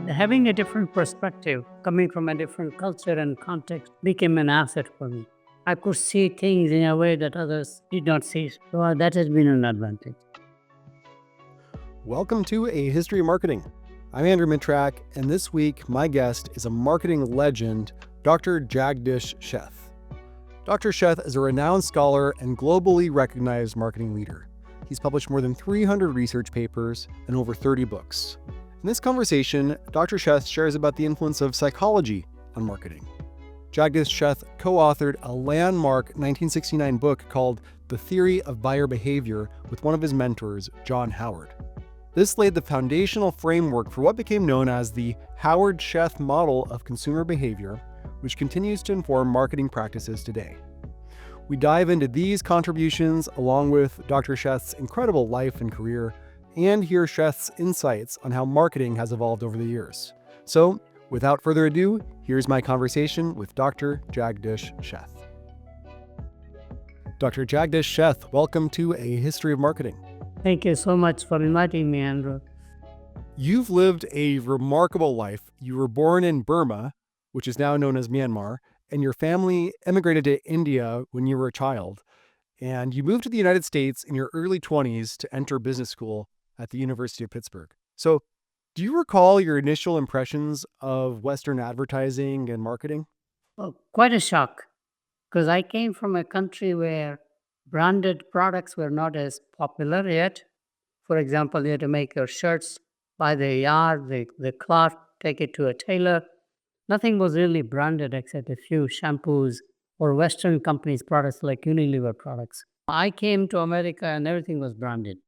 Having a different perspective, coming from a different culture and context, became an asset for me. I could see things in a way that others did not see. So that has been an advantage. Welcome to A History of Marketing. I'm Andrew Mitrak, and this week my guest is a marketing legend, Dr. Jagdish Sheth. Dr. Sheth is a renowned scholar and globally recognized marketing leader. He's published more than 300 research papers and over 30 books. In this conversation, Dr. Sheth shares about the influence of psychology on marketing. Jagdish Sheth co-authored a landmark 1969 book called The Theory of Buyer Behavior with one of his mentors, John Howard. This laid the foundational framework for what became known as the Howard-Sheth model of consumer behavior, which continues to inform marketing practices today. We dive into these contributions along with Dr. Sheth's incredible life and career, and hear Sheth's insights on how marketing has evolved over the years. So, without further ado, here's my conversation with Dr. Jagdish Sheth. Dr. Jagdish Sheth, welcome to A History of Marketing. Thank you so much for inviting me, Andrew. You've lived a remarkable life. You were born in Burma, which is now known as Myanmar, and your family emigrated to India when you were a child. And you moved to the United States in your early 20s to enter business school at the University of Pittsburgh. So, do you recall your initial impressions of Western advertising and marketing? Oh, quite a shock, because I came from a country where branded products were not as popular yet. For example, you had to make your shirts by the yard, the cloth, take it to a tailor. Nothing was really branded except a few shampoos or Western companies' products like Unilever products. I came to America and everything was branded.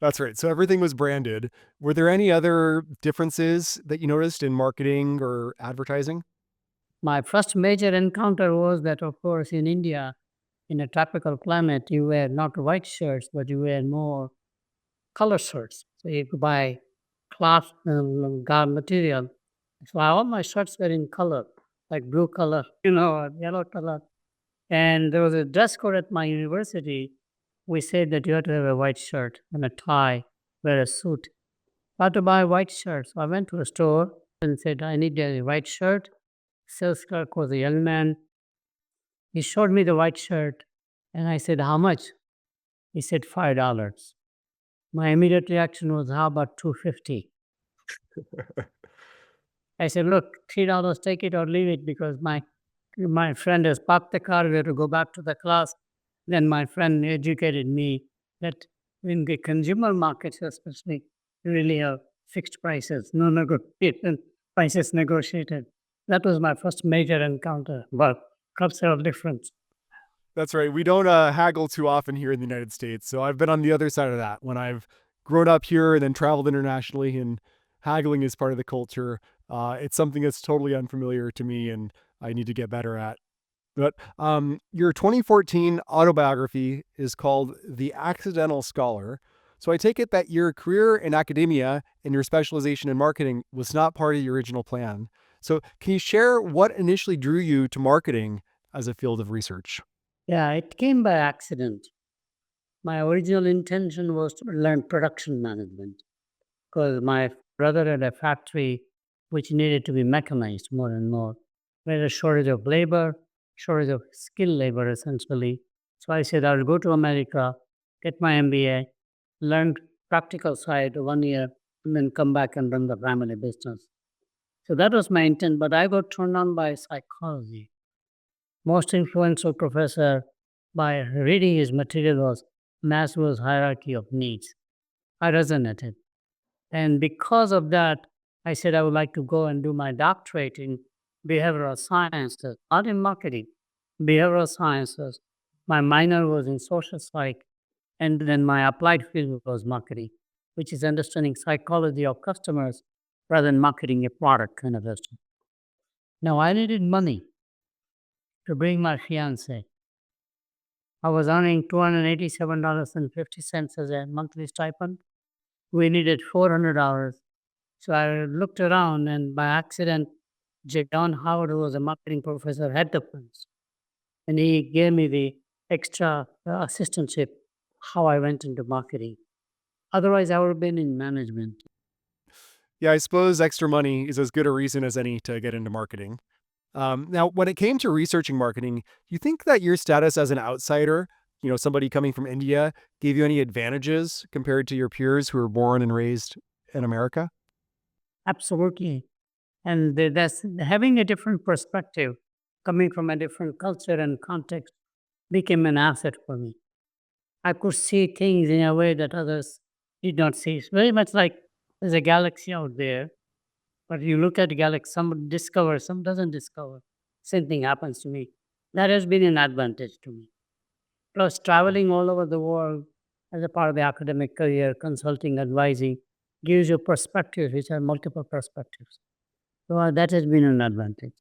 That's right. So everything was branded. Were there any other differences that you noticed in marketing or advertising? My first major encounter was that, of course, in India, in a tropical climate, you wear not white shirts, but you wear more color shirts. So you could buy cloth garb material. So all my shirts were in color, like blue color, or yellow color. And there was a dress code at my university. We said that you had to have a white shirt and a tie, wear a suit. I had to buy a white shirt. So I went to a store and said, I need a white shirt. Sales clerk was a young man. He showed me the white shirt and I said, how much? He said, $5. My immediate reaction was, how about 250? I said, look, $3, take it or leave it, because my friend has parked the car. We have to go back to the class. Then my friend educated me that in the consumer markets, especially, you really have fixed prices, no negotiation, prices negotiated. That was my first major encounter, but cultural difference. That's right. We don't haggle too often here in the United States. So I've been on the other side of that when I've grown up here and then traveled internationally, and haggling is part of the culture. It's something that's totally unfamiliar to me and I need to get better at. But your 2014 autobiography is called The Accidental Scholar. So I take it that your career in academia and your specialization in marketing was not part of your original plan. So can you share what initially drew you to marketing as a field of research? Yeah, it came by accident. My original intention was to learn production management because my brother had a factory which needed to be mechanized more and more. We had a shortage of labor, shortage of skilled labor essentially. So I said, I'll go to America, get my MBA, learn practical side 1 year, and then come back and run the family business. So that was my intent, but I got turned on by psychology. Most influential professor, by reading his material, was Maslow's hierarchy of needs. I resonated. And because of that, I said I would like to go and do my doctorate in behavioral sciences, not in marketing, behavioral sciences. My minor was in social psych, and then my applied field was marketing, which is understanding psychology of customers rather than marketing a product kind of thing. Now, I needed money to bring my fiance. I was earning $287.50 as a monthly stipend. We needed $400. So I looked around, and by accident, John Howard, who was a marketing professor, had the funds. And he gave me the extra assistantship, how I went into marketing. Otherwise, I would have been in management. Yeah, I suppose extra money is as good a reason as any to get into marketing. Now, when it came to researching marketing, do you think that your status as an outsider, somebody coming from India, gave you any advantages compared to your peers who were born and raised in America? Absolutely. And that's having a different perspective, coming from a different culture and context, became an asset for me. I could see things in a way that others did not see. It's very much like there's a galaxy out there, but you look at the galaxy, some discover, some doesn't discover. Same thing happens to me. That has been an advantage to me. Plus, traveling all over the world as a part of the academic career, consulting, advising, gives you perspectives, which are multiple perspectives. So that has been an advantage.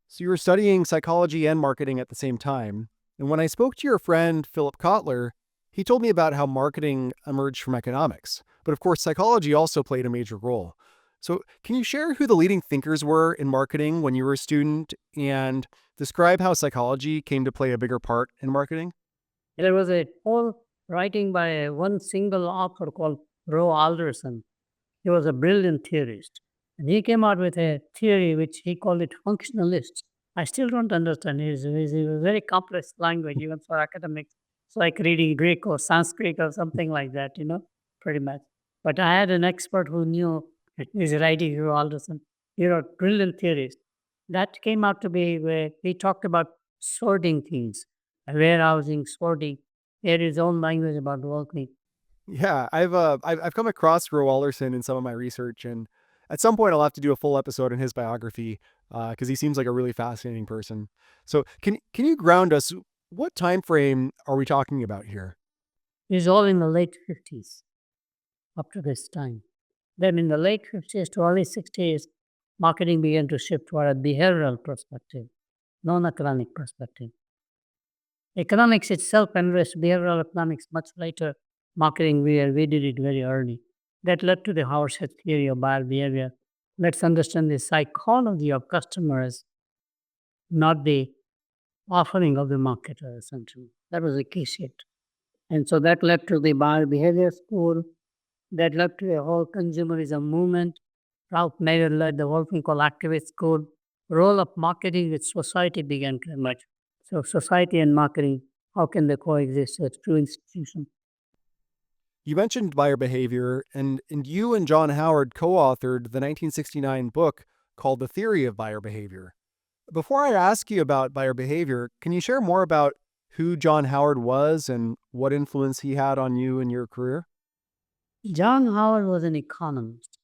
So you were studying psychology and marketing at the same time. And when I spoke to your friend Philip Kotler, he told me about how marketing emerged from economics. But of course, psychology also played a major role. So, can you share who the leading thinkers were in marketing when you were a student and describe how psychology came to play a bigger part in marketing? There was a whole writing by one single author called Roe Alderson. He was a brilliant theorist. And he came out with a theory which he called it functionalist. I still don't understand. It's a very complex language, even for academics. It's like reading Greek or Sanskrit or something like that, pretty much. But I had an expert who knew his writing, Roe Alderson. He wrote brilliant theories. That came out to be where he talked about sorting things, warehousing, sorting. He had his own language about working. Yeah, I've come across Roe Alderson in some of my research, and at some point I'll have to do a full episode in his biography because he seems like a really fascinating person. So can you ground us? What time frame are we talking about here? He's all in the late 50s up to this time. Then in the late 50s to early 60s, marketing began to shift toward a behavioral perspective, non-economic perspective. Economics itself embraced behavioral economics much later. Marketing, we did it very early. That led to the Howard-Sheth theory of buyer behavior. Let's understand the psychology of customers, not the offering of the marketer, essentially. That was the key shift. And so that led to the buyer behavior school, that led to a whole consumerism movement. Ralph Nader led the whole thing called activist school. Role of marketing with society began to emerge. So society and marketing, how can they coexist as two institutions? You mentioned buyer behavior, and you and John Howard co-authored the 1969 book called The Theory of Buyer Behavior. Before I ask you about buyer behavior, can you share more about who John Howard was and what influence he had on you and your career? John Howard was an economist.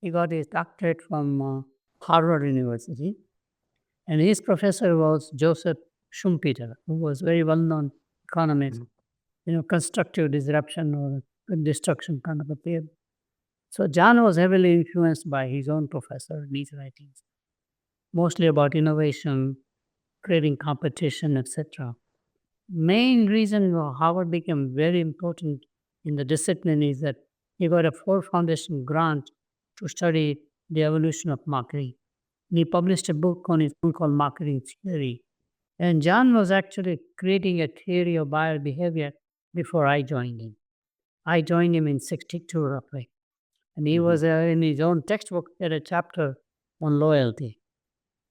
He got his doctorate from Harvard University, and his professor was Joseph Schumpeter, who was very well-known economist, Mhm. constructive disruption or destruction kind of a theory. So John was heavily influenced by his own professor in his writings, mostly about innovation, creating competition, etc. Main reason Howard became very important in the discipline is that he got a Ford Foundation grant to study the evolution of marketing. And he published a book on his own called Marketing Theory. And John was actually creating a theory of buyer behavior before I joined him. I joined him in 62 roughly. And he Mhm. was in his own textbook, he had a chapter on loyalty.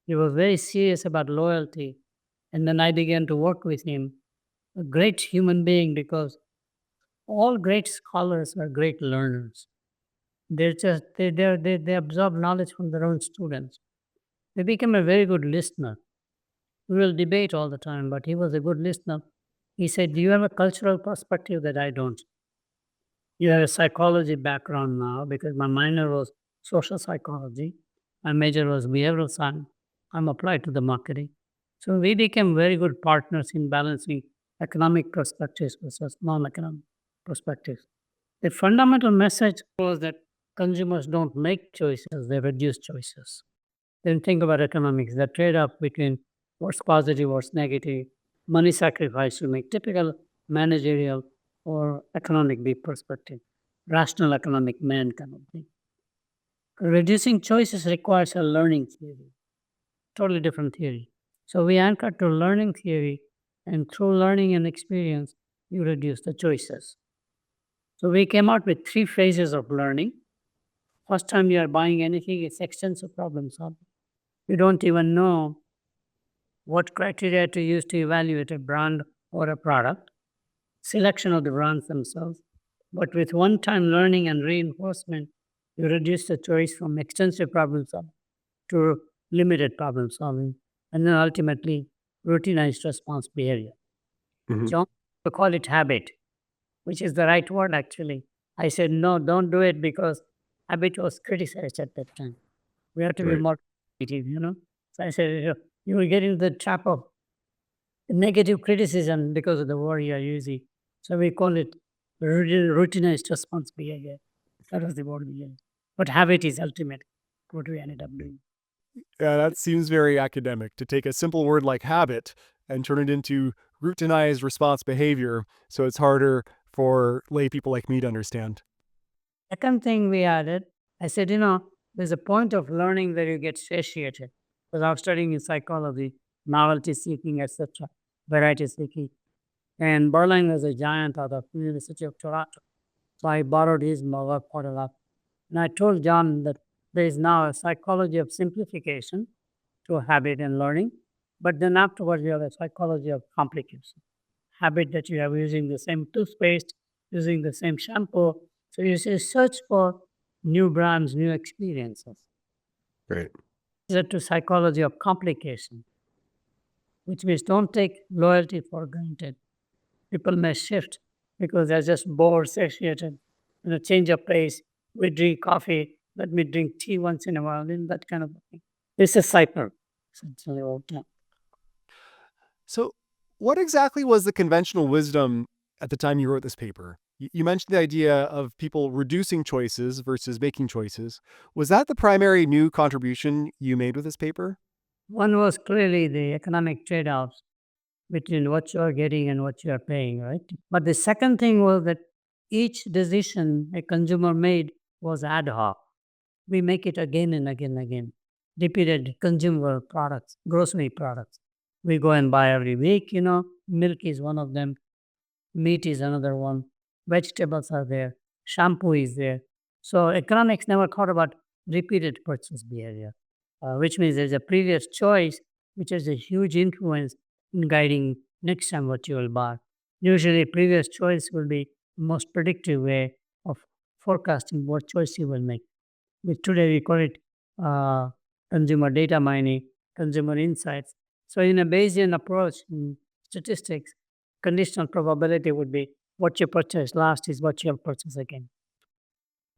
He was very serious about loyalty. And then I began to work with him, a great human being, because all great scholars are great learners. They absorb knowledge from their own students. They become a very good listener. We will debate all the time, but he was a good listener. He said, "Do you have a cultural perspective that I don't? You have a psychology background now because my minor was social psychology. My major was behavioral science. I'm applied to the marketing." So we became very good partners in balancing economic perspectives versus non-economic perspectives. The fundamental message was that consumers don't make choices, they reduce choices. Then think about economics, the trade-off between what's positive, what's negative, money sacrifice you make, typical managerial or economic big perspective, rational economic man kind of thing. Reducing choices requires a learning theory, totally different theory. So we anchored to learning theory, and through learning and experience, you reduce the choices. So we came out with three phases of learning. First time you are buying anything, it's extensive problem solving. You don't even know what criteria to use to evaluate a brand or a product, selection of the brands themselves. But with one time learning and reinforcement, you reduce the choice from extensive problem solving to limited problem solving, and then ultimately routinized response behavior. Mhm. John to call it habit, which is the right word actually. I said, no, don't do it because habit was criticized at that time. We have to be Right. more creative. So I said, you will get into the trap of negative criticism because of the word you are using. So we call it routinized response behavior. That was the word we used. But habit is ultimate, what we ended up doing. Yeah, that seems very academic to take a simple word like habit and turn it into routinized response behavior, so it's harder for lay people like me to understand. Second thing we added, I said, there's a point of learning where you get satiated. Because I was studying in psychology, novelty seeking, etc., variety seeking. And Berlin was a giant out of University of Toronto. So I borrowed his work quite a lot. And I told John that there is now a psychology of simplification to habit and learning. But then afterwards, you have a psychology of complication. Habit that you have using the same toothpaste, using the same shampoo. So you say search for new brands, new experiences. Great. That to psychology of complication, which means don't take loyalty for granted. People may shift because they're just bored, satiated, change of pace. We drink coffee, let me drink tea once in a while, and that kind of thing. It's a cycle, essentially. All the time. So, what exactly was the conventional wisdom at the time you wrote this paper? You mentioned the idea of people reducing choices versus making choices. Was that the primary new contribution you made with this paper? One was clearly the economic trade offs between what you are getting and what you are paying, right? But the second thing was that each decision a consumer made was ad hoc. We make it again and again and again. Repeated consumer products, grocery products. We go and buy every week. Milk is one of them, meat is another one, vegetables are there, shampoo is there. So economics never thought about repeated purchase behavior, which means there's a previous choice which has a huge influence in guiding next time what you will buy. Usually, previous choice will be the most predictive way of forecasting what choice you will make. Which today we call it uh, consumer data mining, consumer insights. So, in a Bayesian approach in statistics, conditional probability would be what you purchase last is what you'll purchase again.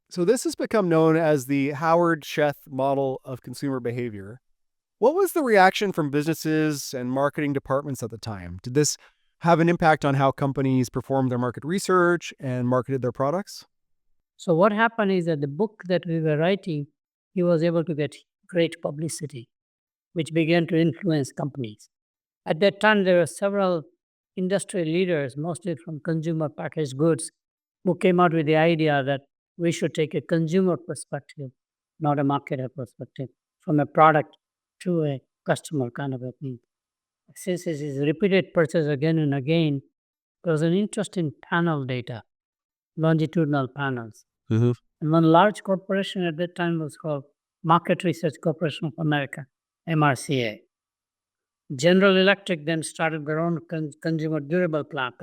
So, this has become known as the Howard-Sheth model of consumer behavior. What was the reaction from businesses and marketing departments at the time? Did this have an impact on how companies performed their market research and marketed their products? So, what happened is that the book that we were writing, he was able to get great publicity, which began to influence companies. At that time, there were several industry leaders, mostly from consumer packaged goods, who came out with the idea that we should take a consumer perspective, not a marketer perspective, from a product to a customer kind of a thing. Since this is repeated purchase again and again, there was an interest in panel data, longitudinal panels. Mm-hmm. And one large corporation at that time was called Market Research Corporation of America, MRCA. General Electric then started their own consumer durable plan,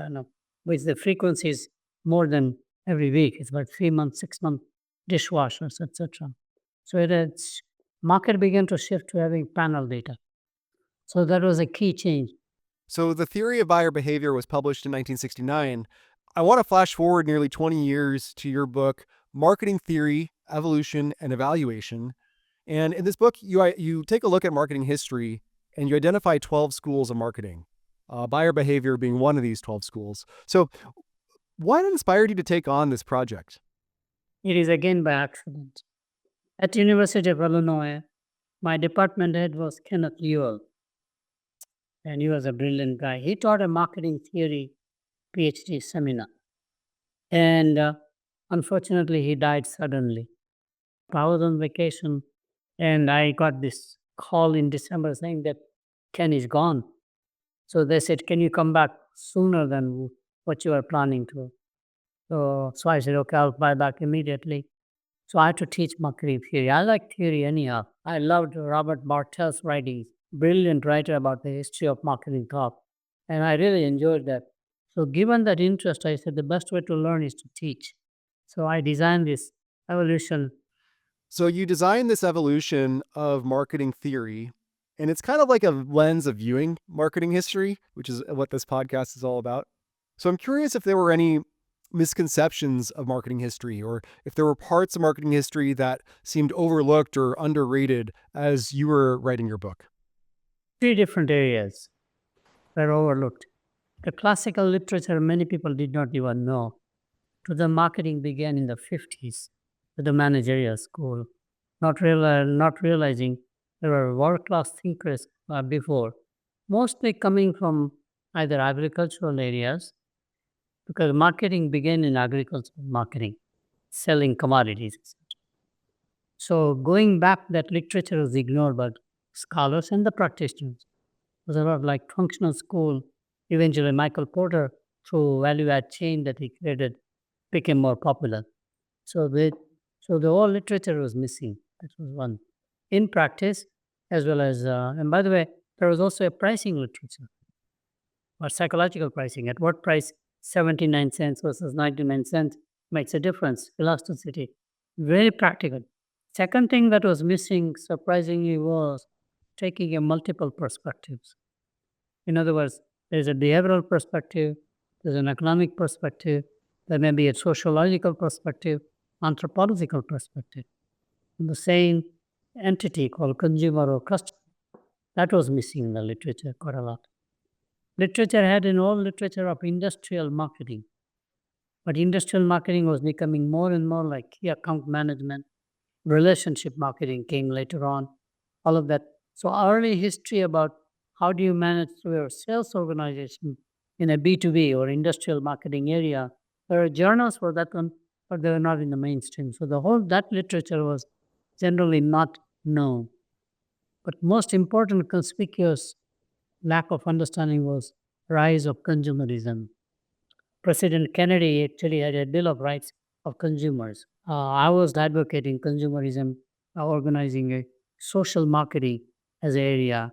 which the frequency is more than every week. It's about 3 months, 6 month dishwashers, etc. So its market began to shift to having panel data. So that was a key change. So, the theory of buyer behavior was published in 1969. I want to flash forward nearly 20 years to your book, Marketing Theory, Evolution, and Evaluation. And in this book, you take a look at marketing history and you identify 12 schools of marketing, buyer behavior being one of these 12 schools. So, what inspired you to take on this project? It is again by accident. At University of Illinois, my department head was Kenneth Ewell, and he was a brilliant guy. He taught a marketing theory PhD seminar. And unfortunately, he died suddenly. I was on vacation and I got this call in December saying that Ken is gone. So they said, can you come back sooner than what you are planning to? So I said, okay, I'll fly back immediately. So I had to teach marketing theory. I like theory anyhow. I loved Robert Bartel's writings, brilliant writer about the history of marketing thought. And I really enjoyed that. So given that interest, I said the best way to learn is to teach. So I designed this evolution. So you designed this evolution of marketing theory, and it's kind of like a lens of viewing marketing history, which is what this podcast is all about. So I'm curious if there were any misconceptions of marketing history, or if there were parts of marketing history that seemed overlooked or underrated as you were writing your book. Three different areas were overlooked. The classical literature many people did not even know. To the marketing began in the 50s with the managerial school, not realizing there were world class thinkers before, mostly coming from either agricultural areas, because marketing began in agricultural marketing, selling commodities. So, going back, that literature was ignored by scholars and the practitioners. It was a lot like functional school. Eventually, Michael Porter, through value add chain that he created, became more popular. So the whole literature was missing. That was one. In practice, as well as, and by the way, there was also a pricing literature or psychological pricing. At what price 79 cents versus 99 cents makes a difference. Elasticity, very practical. Second thing that was missing, surprisingly, was taking a multiple perspectives. In other words, there's a behavioral perspective, there's an economic perspective, there may be a sociological perspective, anthropological perspective. In the same entity called consumer or customer, that was missing in the literature quite a lot. Literature had an old literature of industrial marketing, but industrial marketing was becoming more and more like key account management. Relationship marketing came later on, all of that. So, early history about how do you manage through your sales organization in a B2B or industrial marketing area. There are journals for that one, but they were not in the mainstream. So, the whole that literature was generally not known. But most important, conspicuous lack of understanding was rise of consumerism. President Kennedy actually had a Bill of Rights of Consumers. I was advocating consumerism, organizing a social marketing as an area.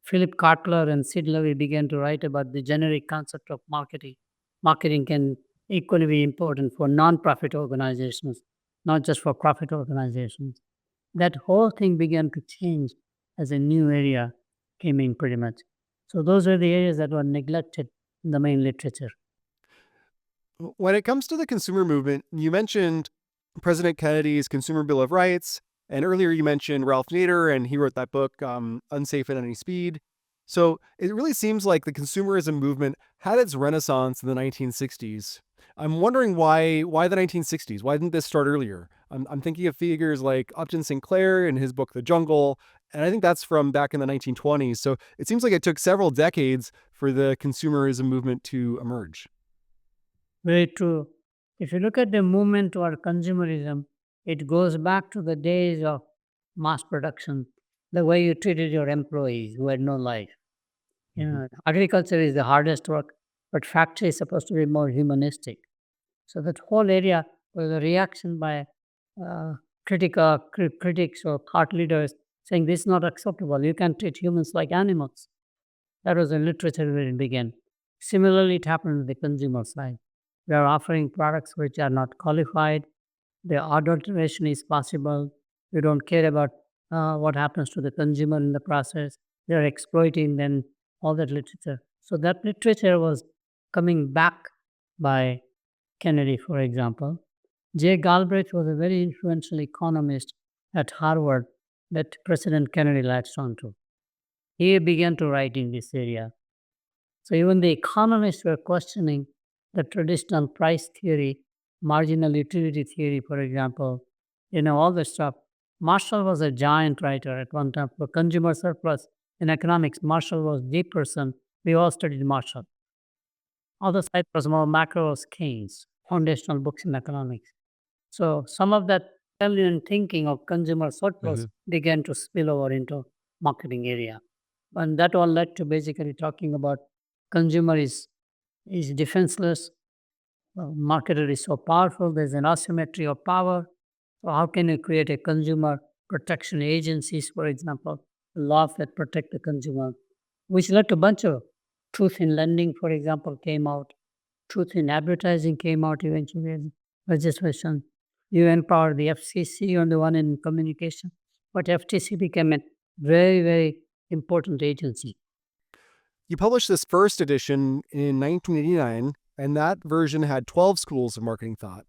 Philip Kotler and Sid Levy began to write about the generic concept of marketing. Marketing can equally be important for non-profit organizations, not just for profit organizations. That whole thing began to change as a new area came in pretty much. So those were the areas that were neglected in the main literature. When it comes to the consumer movement, you mentioned President Kennedy's Consumer Bill of Rights, and earlier you mentioned Ralph Nader, and he wrote that book, Unsafe at Any Speed. So it really seems like the consumerism movement had its renaissance in the 1960s. I'm wondering why the 1960s? Why didn't this start earlier? I'm thinking of figures like Upton Sinclair in his book The Jungle, and I think that's from back in the 1920s. So it seems like it took several decades for the consumerism movement to emerge. Very true. If you look at the movement toward consumerism, it goes back to the days of mass production, the way you treated your employees who had no life. You know, agriculture is the hardest work, but factory is supposed to be more humanistic. So that whole area was a reaction by critics or thought leaders saying this is not acceptable. You can treat humans like animals. That was the literature where it began. Similarly, it happened on the consumer side. We are offering products which are not qualified. The adulteration is possible. We don't care about what happens to the consumer in the process. They're exploiting then all that literature. So that literature was coming back by Kennedy, for example. J. Galbraith was a very influential economist at Harvard that President Kennedy latched onto. He began to write in this area. So even the economists were questioning the traditional price theory, marginal utility theory, for example, all the stuff. Marshall was a giant writer at one time for consumer surplus in economics. Marshall was the person. We all studied Marshall. Other side was more macro was Keynes, foundational books in economics. So some of that Italian thinking of consumer surplus began to spill over into marketing area. And that all led to basically talking about consumer is defenseless, marketer is so powerful, there's an asymmetry of power. So how can you create a consumer protection agencies, for example, laws that protect the consumer, which led to a bunch of truth in lending, for example, came out. Truth in advertising came out eventually as legislation. You empowered the FCC on the one in communication, but FTC became a very, very important agency. You published this first edition in 1989, and that version had 12 schools of marketing thought.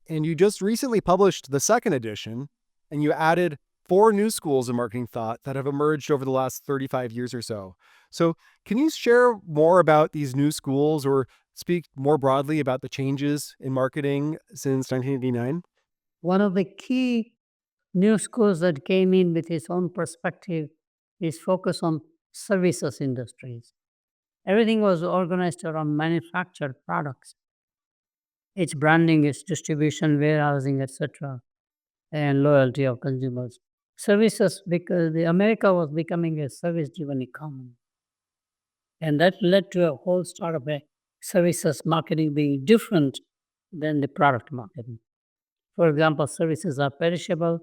And you just recently published the second edition, and you added four new schools of marketing thought that have emerged over the last 35 years or so. So, can you share more about these new schools or speak more broadly about the changes in marketing since 1989? One of the key new schools that came in with its own perspective is focus on services industries. Everything was organized around manufactured products. Its branding, its distribution, warehousing, etc., and loyalty of consumers. Services, because the America was becoming a service-driven economy, and that led to a whole sort of a services marketing being different than the product marketing. For example, services are perishable.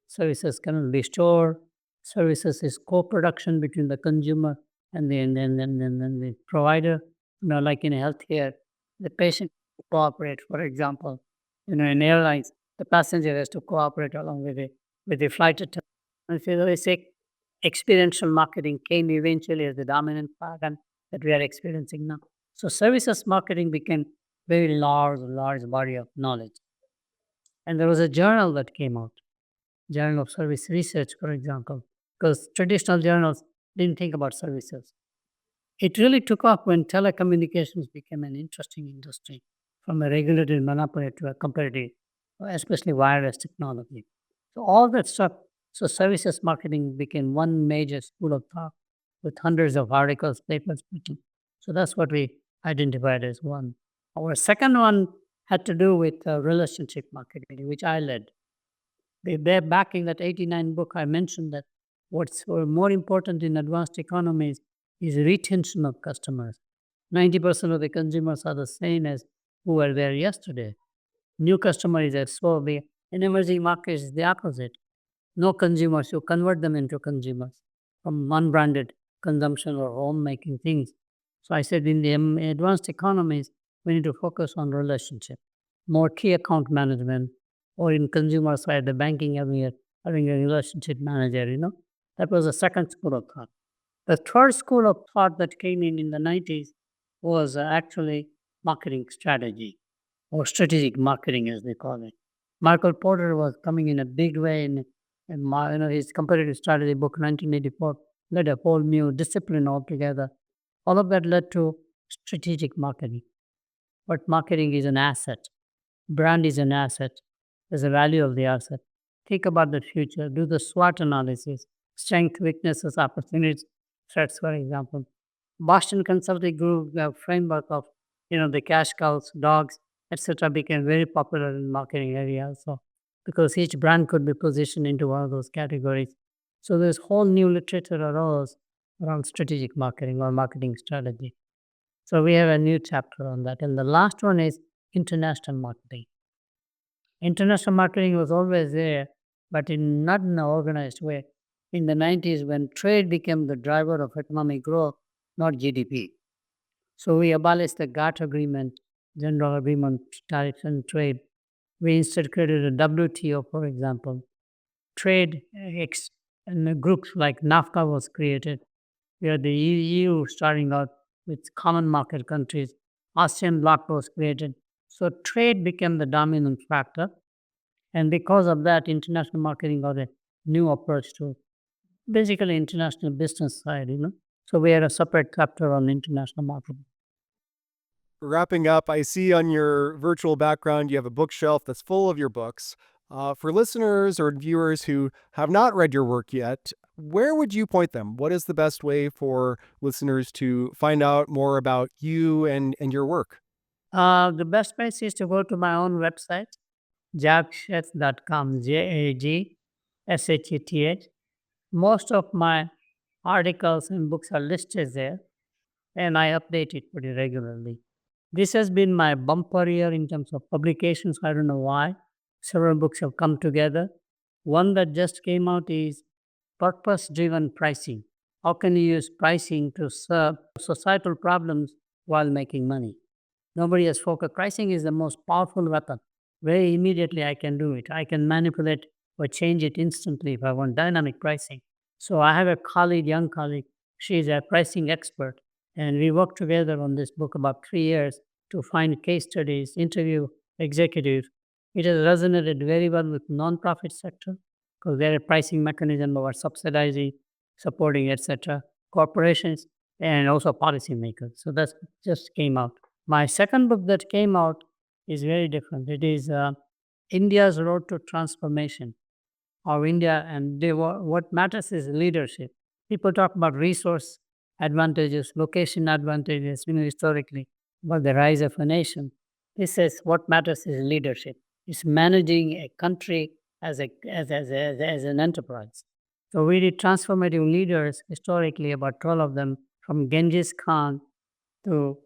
Services cannot be stored. Services is co-production between the consumer and the provider. Like in healthcare, the patient cooperate. For example, in airlines, the passenger has to cooperate along with the flight attendant. And so they say experiential marketing came eventually as the dominant pattern that we are experiencing now. So services marketing became very large body of knowledge. And there was a journal that came out, Journal of Service Research, for example, because traditional journals didn't think about services. It really took off when telecommunications became an interesting industry from a regulated monopoly to a competitive, especially wireless technology. So all that stuff, so services marketing became one major school of thought with hundreds of articles, papers written. So that's what we identified as one. Our second one had to do with relationship marketing, which I led. Back in that 89 book, I mentioned that what's more important in advanced economies is retention of customers. 90% of the consumers are the same as who were there yesterday. New customer is a slow. In emerging markets, is the opposite. No consumers, you convert them into consumers from unbranded consumption or home making things. So I said in the advanced economies, we need to focus on relationship, more key account management, or in consumer side, the banking area, having a relationship manager. That was the second school of thought. The third school of thought that came in the 90s was actually marketing strategy or strategic marketing, as they call it. Michael Porter was coming in a big way in his competitive strategy book, 1984, led a whole new discipline altogether. All of that led to strategic marketing. But marketing is an asset. Brand is an asset. There's a value of the asset. Think about the future. Do the SWOT analysis, strength, weaknesses, opportunities, threats, for example. Boston Consulting Group framework of the cash cows, dogs, etc. became very popular in marketing area also because each brand could be positioned into one of those categories. So there's whole new literature arose around strategic marketing or marketing strategy. So we have a new chapter on that. And the last one is international marketing. International marketing was always there, but not in an organized way. In the 90s, when trade became the driver of economic growth, not GDP. So we abolished the GATT agreement, General Agreement, Tariffs and Trade. We instead created a WTO, for example. Trade and the groups like NAFTA was created. We had the EU starting out with common market countries. ASEAN bloc was created. So trade became the dominant factor. And because of that, international marketing got a new approach to basically international business side. So we had a separate chapter on international marketing. Wrapping up, I see on your virtual background you have a bookshelf that's full of your books. For listeners or viewers who have not read your work yet, where would you point them? What is the best way for listeners to find out more about you and your work? The best place is to go to my own website, jagsheth.com, JAGSHETH. Most of my articles and books are listed there, and I update it pretty regularly. This has been my bumper year in terms of publications. I don't know why. Several books have come together. One that just came out is Purpose Driven Pricing. How can you use pricing to serve societal problems while making money? Nobody has focused. Pricing is the most powerful weapon. Very immediately, I can do it. I can manipulate or change it instantly if I want dynamic pricing. So I have a colleague, young colleague. She's a pricing expert, and we worked together on this book about 3 years to find case studies, interview executives. It has resonated very well with nonprofit sector because their pricing mechanism are subsidizing, supporting, etc. Corporations and also policymakers. So that just came out. My second book that came out is very different. It is India's Road to Transformation. How India and what matters is leadership. People talk about resource advantages, location advantages, historically, about the rise of a nation. This says what matters is leadership. It's managing a country as an enterprise. So we did transformative leaders historically, about 12 of them, from Genghis Khan to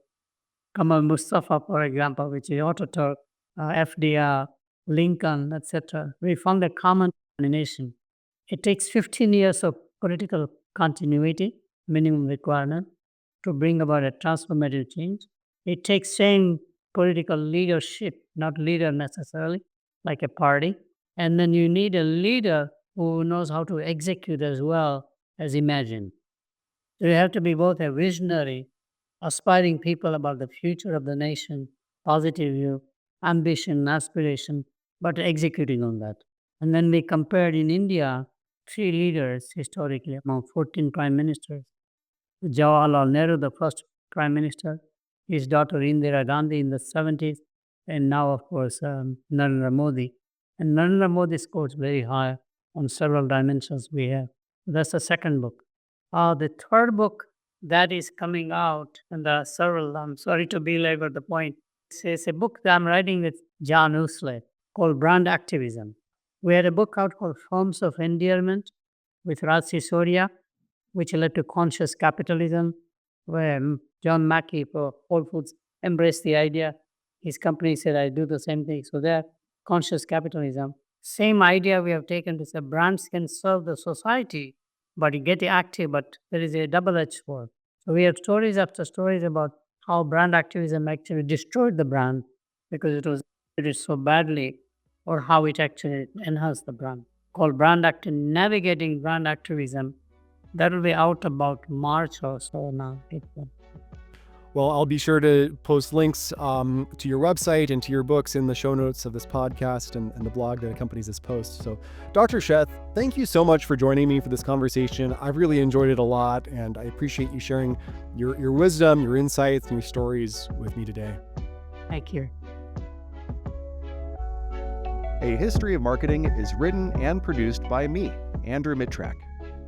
Kamal Mustafa, for example, which is Ataturk, FDR, Lincoln, etc. We found a common denomination. It takes 15 years of political continuity, minimum requirement, to bring about a transformative change. It takes same political leadership, not leader necessarily, like a party. And then you need a leader who knows how to execute as well as imagine. So you have to be both a visionary, aspiring people about the future of the nation, positive view, ambition, aspiration, but executing on that. And then we compared in India 3 leaders historically among 14 prime ministers. Jawaharlal Nehru, the first prime minister, his daughter Indira Gandhi in the 70s, and now, of course, Narendra Modi. And Narendra Modi scores very high on several dimensions we have. That's the second book. The third book that is coming out, and the several, I'm sorry to belabor the point, it's a book that I'm writing with John Usle called Brand Activism. We had a book out called Forms of Endearment with Raj Sisodia, which led to conscious capitalism, where John Mackey for Whole Foods embraced the idea. His company said, I do the same thing. So there, conscious capitalism. Same idea we have taken to say brands can serve the society, but you get active, but there is a double-edged sword. So we have stories after stories about how brand activism actually destroyed the brand because it was treated so badly, or how it actually enhanced the brand. Called Brand Navigating Brand Activism. That will be out about March or so now. Well, I'll be sure to post links to your website and to your books in the show notes of this podcast and the blog that accompanies this post. So, Dr. Sheth, thank you so much for joining me for this conversation. I've really enjoyed it a lot, and I appreciate you sharing your wisdom, your insights, and your stories with me today. Thank you. A History of Marketing is written and produced by me, Andrew Mitrak.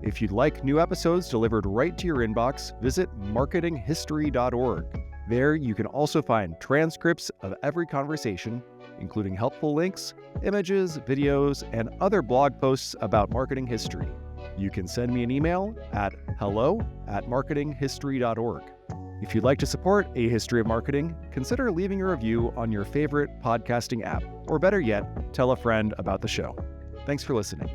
If you'd like new episodes delivered right to your inbox, visit marketinghistory.org. There you can also find transcripts of every conversation, including helpful links, images, videos, and other blog posts about marketing history. You can send me an email at hello@marketinghistory.org. If you'd like to support A History of Marketing, consider leaving a review on your favorite podcasting app, or better yet, tell a friend about the show. Thanks for listening.